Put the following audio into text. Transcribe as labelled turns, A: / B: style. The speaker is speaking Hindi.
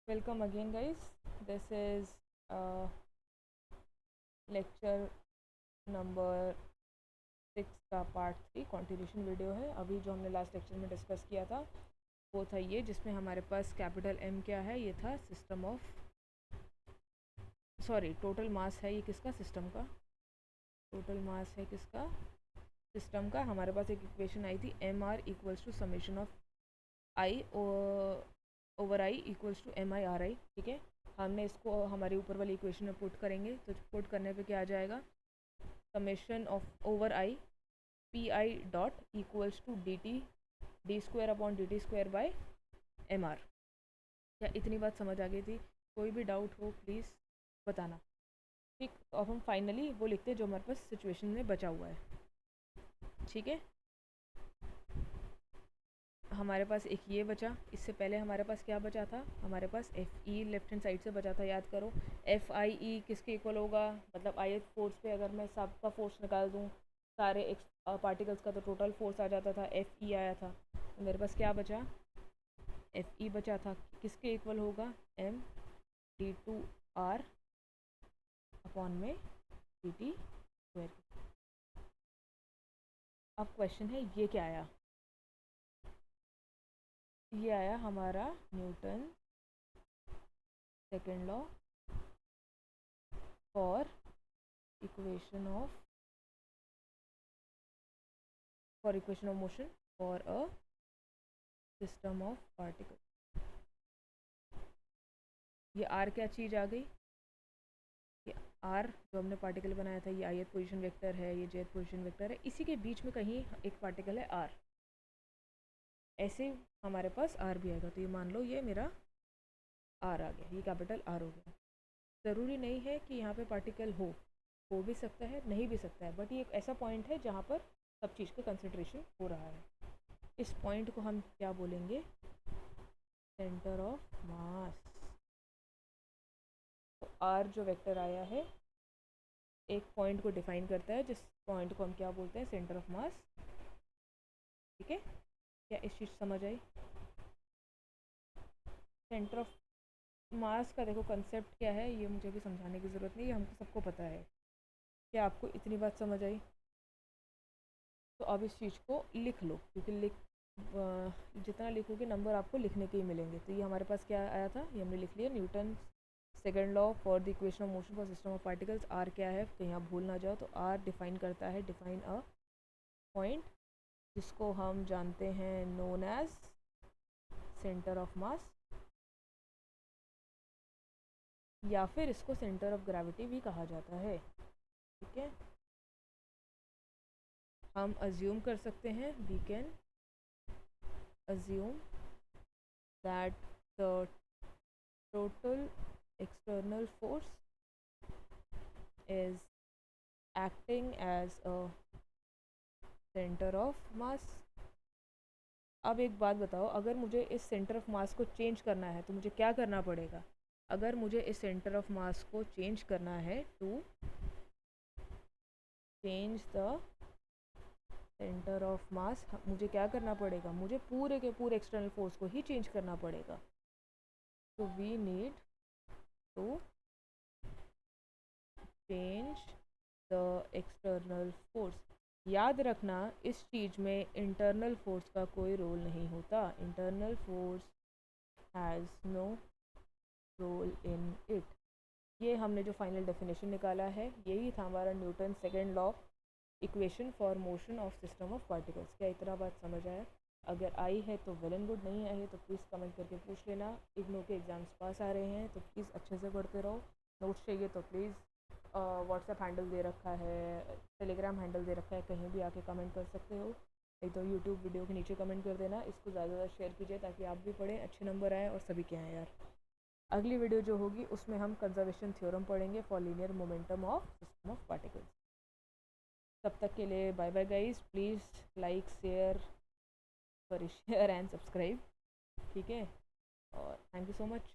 A: Welcome again, guys. This is lecture number 6 का पार्ट 3 कॉन्टिन्यूशन वीडियो है। अभी जो हमने लास्ट लेक्चर में डिस्कस किया था वो था ये, जिसमें हमारे पास कैपिटल M क्या है, ये था सिस्टम ऑफ टोटल मास है। ये किसका? सिस्टम का। टोटल मास है किसका? सिस्टम का। हमारे पास एक इक्वेशन आई थी MR equals to summation of I over I equals to MI/RI। ठीक है, हमने इसको हमारे ऊपर वाली इक्वेशन में पुट करेंगे, तो पुट करने पे क्या आ जाएगा? Summation of over I PI dot equals to D square upon dt square by MR। क्या इतनी बात समझ आ गई थी? कोई भी डाउट हो प्लीज़ बताना। ठीक, तो अब हम फाइनली वो लिखते हैं जो हमारे पास सिचुएशन में बचा हुआ है। ठीक है, हमारे पास एक ये बचा। इससे पहले हमारे पास क्या बचा था? हमारे पास F E left hand side से बचा था, याद करो। एफ आई ई किसके इक्वल होगा? मतलब आई एच फोर्स पे अगर मैं सबका फोर्स निकाल दूँ, सारे पार्टिकल्स का, तो टोटल फोर्स आ जाता था, एफ ई आया था। तो मेरे पास क्या बचा? एफ ई बचा था, किसके इक्वल होगा? M D two R upon में डी टी स्क्वायर। अब क्वेश्चन है ये क्या आया? ये आया हमारा Newton second law for equation of motion for a system of particle. ये आर क्या चीज़ आ गई? ये आर जो हमने पार्टिकल बनाया था, ये आई एथ पोजिशन वेक्टर है, ये जेथ पोजिशन वेक्टर है, इसी के बीच में कहीं एक पार्टिकल है आर। ऐसे हमारे पास आर भी आएगा, तो ये मान लो ये मेरा आर आ गया, ये कैपिटल आर हो गया। ज़रूरी नहीं है कि यहाँ पे पार्टिकल हो भी सकता है, नहीं भी सकता है, बट ये एक ऐसा पॉइंट है जहाँ पर सब चीज़ का कंसिड्रेशन हो रहा है। इस पॉइंट को हम क्या बोलेंगे? सेंटर ऑफ मास। तो आर जो वेक्टर आया है एक पॉइंट को डिफाइन करता है, जिस पॉइंट को हम क्या बोलते हैं? सेंटर ऑफ मास। ठीक है, क्या इस चीज़ समझ आई? सेंटर ऑफ मास का देखो कंसेप्ट क्या है, ये मुझे भी समझाने की ज़रूरत नहीं, ये हमको सबको पता है। क्या आपको इतनी बात समझ आई? तो अब इस चीज़ को लिख लो, क्योंकि जितना लिखोगे नंबर आपको लिखने के ही मिलेंगे। तो ये हमारे पास क्या आया था, ये हमने लिख लिया, Newton second law for the equation of motion for system of particles. R क्या है, कहीं आप भूल ना जाओ, तो आर डिफाइन करता है, डिफाइन अ पॉइंट जिसको हम जानते हैं known as centre of mass, या फिर इसको सेंटर ऑफ ग्रेविटी भी कहा जाता है। ठीक है, हम अज्यूम कर सकते हैं, we can assume that the total external force is acting as a center of mass। अब एक बात बताओ, अगर मुझे इस सेंटर ऑफ मास को चेंज करना है तो मुझे क्या करना पड़ेगा? अगर मुझे इस सेंटर ऑफ मास को चेंज करना है, to change the centre of mass, मुझे क्या करना पड़ेगा? मुझे पूरे के पूरे एक्सटर्नल फोर्स को ही चेंज करना पड़ेगा। तो we need to change the external force. याद रखना, इस चीज़ में इंटरनल फोर्स का कोई रोल नहीं होता। Internal force has no role in it. ये हमने जो फाइनल डेफिनेशन निकाला है, यही था हमारा Newton second law equation for motion of system of particles. क्या इतना बात समझ आया? अगर आई है तो वेल एंड गुड, नहीं आई है तो प्लीज़ कमेंट करके पूछ लेना। इग्नू के एग्ज़ाम्स पास आ रहे हैं तो प्लीज़ अच्छे से पढ़ते रहो। नोट्स चाहिए तो प्लीज़ व्हाट्सएप हैंडल दे रखा है, टेलीग्राम हैंडल दे रखा है, कहीं भी आके कमेंट कर सकते हो। नहीं तो यूट्यूब वीडियो के नीचे कमेंट कर देना। इसको ज़्यादा से ज़्यादा शेयर कीजिए ताकि आप भी पढ़ें, अच्छे नंबर आएँ और सभी के आएँ यार। अगली वीडियो जो होगी उसमें हम कंजर्वेशन थ्योरम पढ़ेंगे for linear momentum of system of particles. तब तक के लिए bye bye guys. Please like, share and subscribe. ठीक है, और थैंक यू सो मच।